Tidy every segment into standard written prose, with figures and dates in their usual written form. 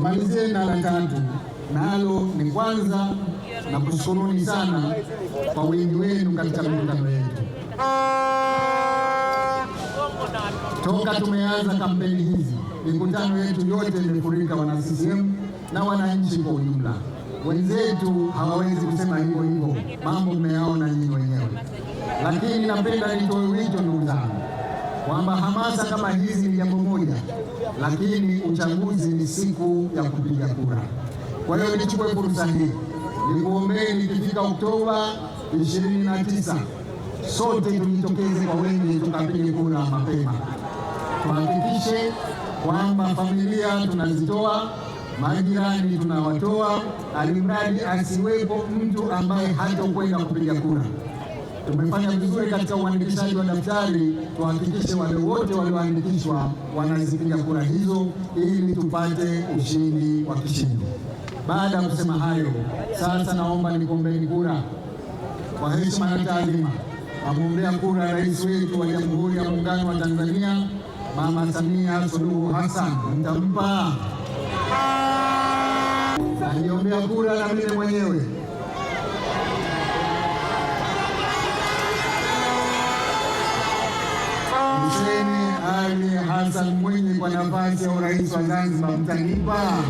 Nimalizie na la tatu, nalo ni kwanza na kushukuruni sana kwa wingi wenu katika mikutano yetu. Toka tumeanza kampeni hizi, mikutano yetu yote imefurika wana CCM na wananchi kwa ujumla. Wenzetu hawawezi kusema hivyo hivyo, mambo mmeyaona nyinyi wenyewe. Lakini napenda nitoe wito ndugu zangu kwamba hamasa kama hizi ni jambo moja, lakini uchaguzi ni siku ya kupiga kura. Kwa hiyo nichukue fursa hii nikuombeni, ikifika Oktoba 29 sote tujitokeze kwa wengi tukapige kura mapema. Tuhakikishe kwamba familia tunazitoa, majirani tunawatoa, alimradi asiwepo mtu ambaye hatakwenda kupiga kura. Tumefanya vizuri katika uandikishaji wa daftari, tuhakikishe wale wote walioandikishwa wanazipiga kura hizo ili tupate ushindi wa kishindo. Baada ya kusema hayo, sasa naomba nikuombeni kura kwa heshima na taadhima. Namwombea kura rais wetu wa Jamhuri ya Muungano wa Tanzania, Mama Samia Suluhu Hassan. Mtampa? Najiombea kura na mimi mwenyewe. Hussein Ali Hassan Mwinyi kwa nafasi ya urais wa Zanzibar. Mtanipa?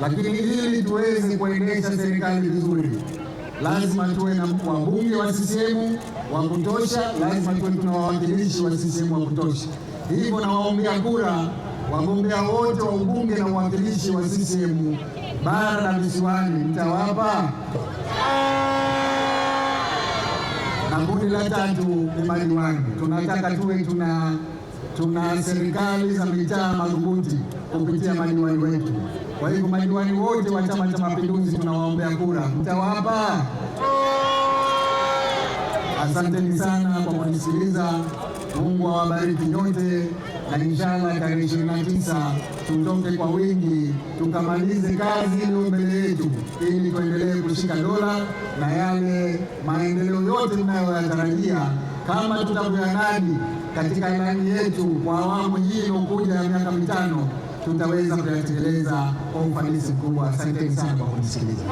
Lakini ili tuweze kuendesha serikali vizuri, lazima tuwe na wabunge wa CCM wa kutosha, lazima tuwe tuna wawakilishi wa CCM wa kutosha. Hivyo nawaombea kura wagombea wote wa ubunge na uwakilishi wa CCM bara na visiwani. Mtawapa? Na kundi la tatu ni madiwani. Tunataka tuwe tuna serikali za mitaa madhubuti kupitia madiwani wetu. Kwa hivyo madiwani wote wa Chama cha Mapinduzi tunawaombea kura. Mtawapa? Asanteni sana kwa kunisikiliza. Mungu awabariki nyote, na inshallah tarehe 29 tutoke kwa wingi tukamalize kazi iliyo mbele yetu, ili tuendelee kushika dola na yale maendeleo yote tunayoyatarajia kama tutavyoyanadi katika ilani yetu kwa awamu hii iliyokuja ya miaka mitano, tutaweza kuyatekeleza kwa ufanisi mkubwa. Asanteni sana kwa kunisikiliza.